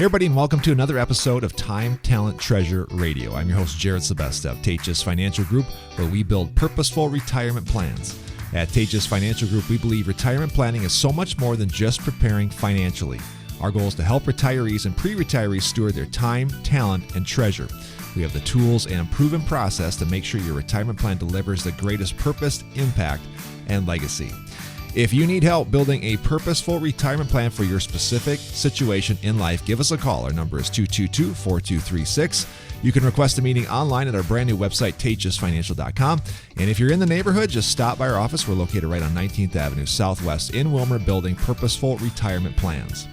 Hey everybody, and welcome to another episode of Time, Talent, Treasure Radio. I'm your host, Jared Sebesta of Taatjes Financial Group, where we build purposeful retirement plans. At Taatjes Financial Group, we believe retirement planning is so much more than just preparing financially. Our goal is to help retirees and pre-retirees steward their time, talent, and treasure. We have the tools and proven process to make sure your retirement plan delivers the greatest purpose, impact, and legacy. If you need help building a purposeful retirement plan for your specific situation in life, give us a call. Our number is 222-4236. You can request a meeting online at our brand new website, taatjesfinancial.com. And if you're in the neighborhood, just stop by our office. We're located right on 19th Avenue Southwest in Wilmer, building purposeful retirement plans.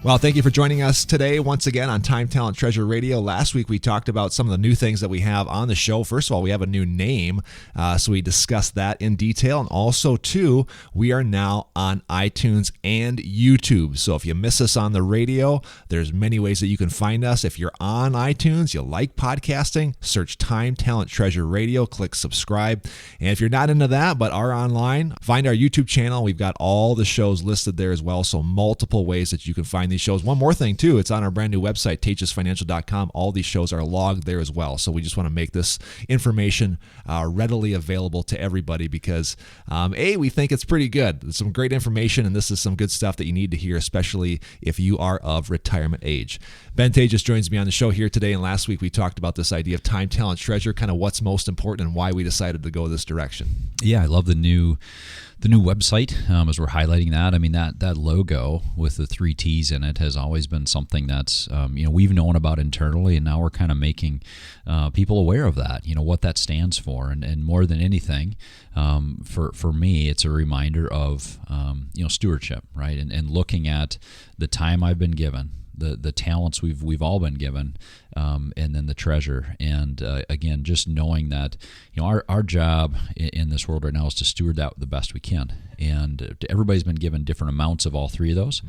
Well, thank you for joining us today once again on Time, Talent, Treasure Radio. Last week, we talked about some of the new things that we have on the show. First of all, we have a new name, so we discussed that in detail. And also, too, we are now on iTunes and YouTube. So if you miss us on the radio, there's many ways that you can find us. If you're on iTunes, you like podcasting, search Time, Talent, Treasure Radio, click subscribe. And if you're not into that but are online, find our YouTube channel. We've got all the shows listed there as well, so multiple ways that you can find these shows. One more thing too, it's on our brand new website, taatjesfinancial.com. All these shows are logged there as well. So we just want to make this information readily available to everybody because we think it's pretty good. It's some great information, and this is some good stuff that you need to hear, especially if you are of retirement age. Ben Taatjes joins me on the show here today, and last week we talked about this idea of time, talent, treasure, kind of what's most important and why we decided to go this direction. Yeah, I love the new website as we're highlighting that. I mean, that logo with the 3 T's in it has always been something that's we've known about internally, and now we're kind of making people aware of that, what that stands for. And more than anything, for me, it's a reminder of stewardship, right? And looking at the time I've been given, the talents we've all been given, and then the treasure. And again, just knowing that our job in this world right now is to steward that the best we can. And everybody's been given different amounts of all 3 of those.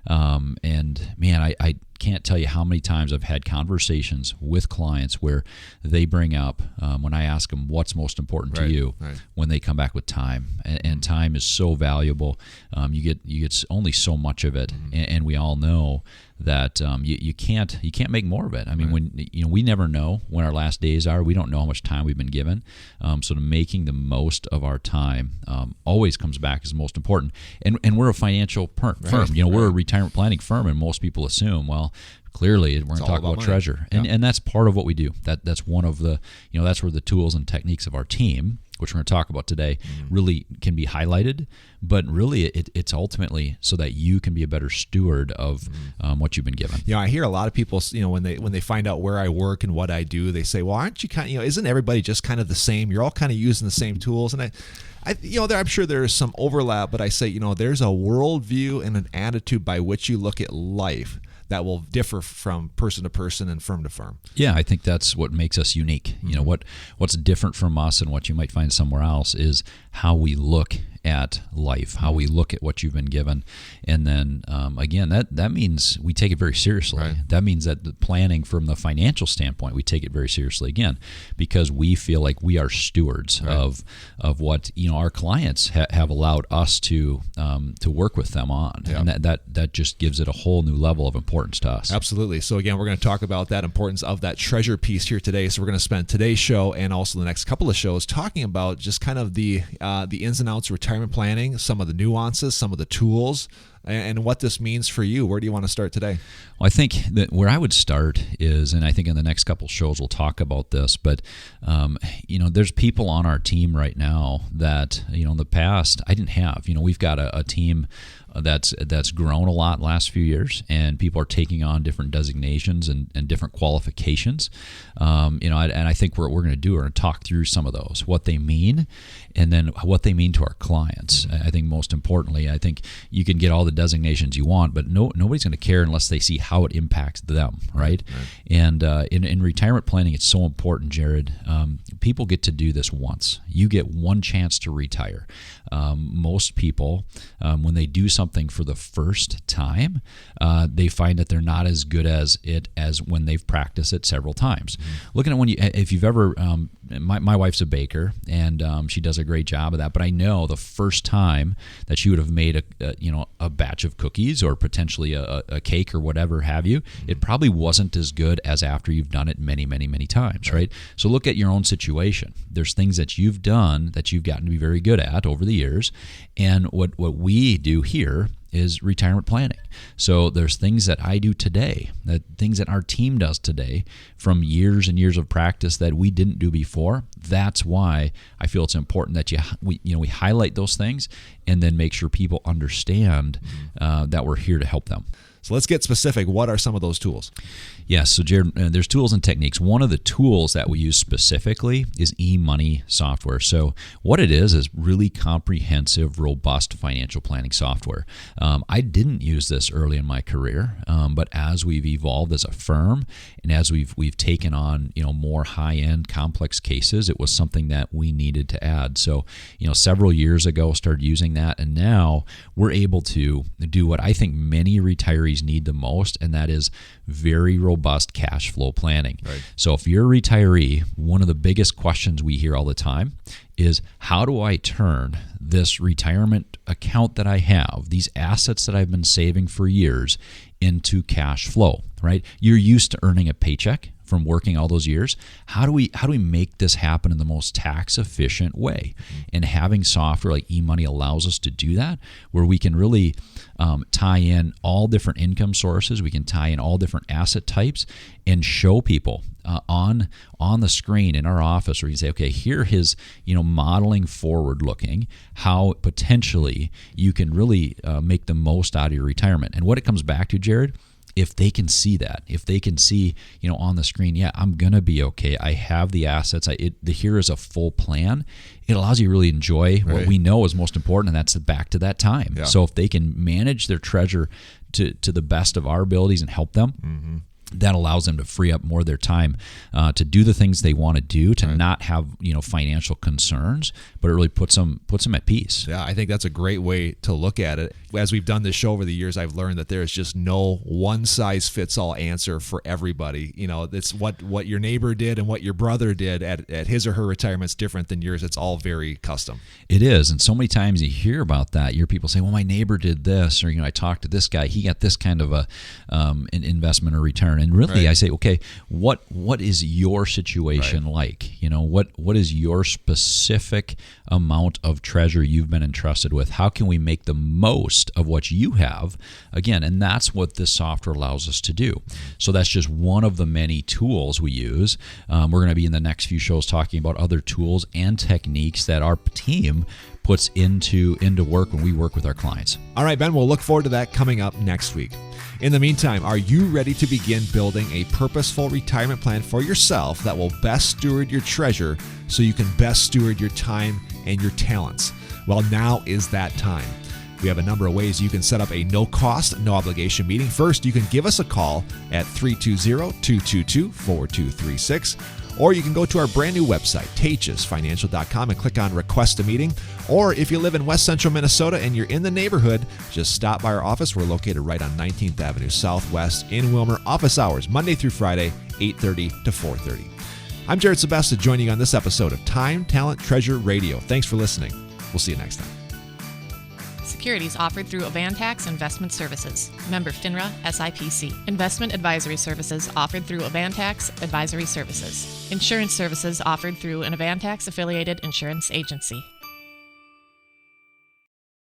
And man, I can't tell you how many times I've had conversations with clients where they bring up, when I ask them what's most important to you, when they come back with time. And time is so valuable. You get only so much of it, and we all know that you can't make more of it. I mean, when we never know when our last days are. We don't know how much time we've been given. So making the most of our time always comes back as most important. And we're a financial firm. We're a retirement planning firm, and most people assume, well, clearly we're going to talk about treasure. And that's part of what we do. That's one of the, that's where the tools and techniques of our team, which we're going to talk about today, really can be highlighted. But really, it's ultimately so that you can be a better steward of what you've been given. I hear a lot of people, when they find out where I work and what I do, they say, well, aren't you kind of, isn't everybody just kind of the same? You're all kind of using the same tools. And I'm sure there is some overlap, but I say, there's a worldview and an attitude by which you look at life that will differ from person to person and firm to firm. Yeah, I think that's what makes us unique. What's different from us and what you might find somewhere else is how we look at life, how we look at what you've been given. And then, again, that means we take it very seriously. Right. That means that the planning from the financial standpoint, we take it very seriously, again, because we feel like we are stewards of what our clients have allowed us to work with them on. Yeah. And that just gives it a whole new level of importance to us. Absolutely. So again, we're going to talk about that importance of that treasure piece here today. So we're going to spend today's show and also the next couple of shows talking about just kind of the ins and outs of retirement planning, some of the nuances, some of the tools, and what this means for you. Where do you want to start today? Well, I think that where I would start is, and I think in the next couple shows we'll talk about this, but there's people on our team right now that in the past I didn't have. We've got a team that's grown a lot in the last few years, and people are taking on different designations and different qualifications. And I think we're going to talk through some of those, what they mean, and then what they mean to our clients. I think most importantly, I think you can get all the designations you want, but nobody's going to care unless they see how it impacts them, right? And in retirement planning, it's so important, Jared. People get to do this once. You get one chance to retire. Most people, when they do something for the first time, they find that they're not as good as when they've practiced it several times. Looking at if you've ever, my wife's a baker, and she does a great job of that. But I know the first time that she would have made a batch of cookies or potentially a cake or whatever have you, it probably wasn't as good as after you've done it many, many, many times, right? So look at your own situation. There's things that you've done that you've gotten to be very good at over the years. And what we do here is retirement planning. So there's things that I do today, things that our team does today from years and years of practice that we didn't do before. That's why I feel it's important that we highlight those things and then make sure people understand that we're here to help them. So let's get specific. What are some of those tools? Yes, so Jared, there's tools and techniques. One of the tools that we use specifically is eMoney software. So what it is really comprehensive, robust financial planning software. I didn't use this early in my career, but as we've evolved as a firm and as we've taken on more high-end, complex cases, it was something that we needed to add. So several years ago, started using that, and now we're able to do what I think many retirees need the most, and that is very robust cash flow planning. Right. So if you're a retiree, one of the biggest questions we hear all the time is, how do I turn this retirement account that I have, these assets that I've been saving for years, into cash flow, right? You're used to earning a paycheck from working all those years. How do we make this happen in the most tax efficient way? And having software like eMoney allows us to do that, where we can really tie in all different income sources. We can tie in all different asset types and show people on the screen in our office, where you say, okay, here is modeling forward looking how potentially you can really make the most out of your retirement. And what it comes back to, Jared, if they can see that, if they can see, on the screen, yeah, I'm going to be okay. I have the assets. Here is a full plan. It allows you to really enjoy what we know is most important, and that's back to that time. Yeah. So if they can manage their treasure to the best of our abilities and help them, that allows them to free up more of their time to do the things they want to do, to not have financial concerns, but it really puts them at peace. Yeah, I think that's a great way to look at it. As we've done this show over the years, I've learned that there is just no one-size-fits-all answer for everybody. It's what your neighbor did and what your brother did at his or her retirement's different than yours. It's all very custom. It is, and so many times you hear about that. You hear people say, well, my neighbor did this, or I talked to this guy, he got this kind of an investment or return. And really, I say, okay, what is your situation like? What is your specific amount of treasure you've been entrusted with? How can we make the most of what you have? Again, and that's what this software allows us to do. So that's just one of the many tools we use. We're going to be in the next few shows talking about other tools and techniques that our team puts into work when we work with our clients. All right, Ben, we'll look forward to that coming up next week. In the meantime, are you ready to begin building a purposeful retirement plan for yourself that will best steward your treasure so you can best steward your time and your talents? Well, now is that time. We have a number of ways you can set up a no-cost, no-obligation meeting. First, you can give us a call at 320-222-4236. Or you can go to our brand new website, taatjesfinancial.com, and click on Request a Meeting. Or if you live in West Central Minnesota and you're in the neighborhood, just stop by our office. We're located right on 19th Avenue Southwest in Wilmer. Office hours, Monday through Friday, 8:30 to 4:30. I'm Jared Sebesta, joining you on this episode of Time, Talent, Treasure Radio. Thanks for listening. We'll see you next time. Securities offered through Avantax Investment Services. Member FINRA SIPC. Investment advisory services offered through Avantax Advisory Services. Insurance services offered through an Avantax affiliated insurance agency.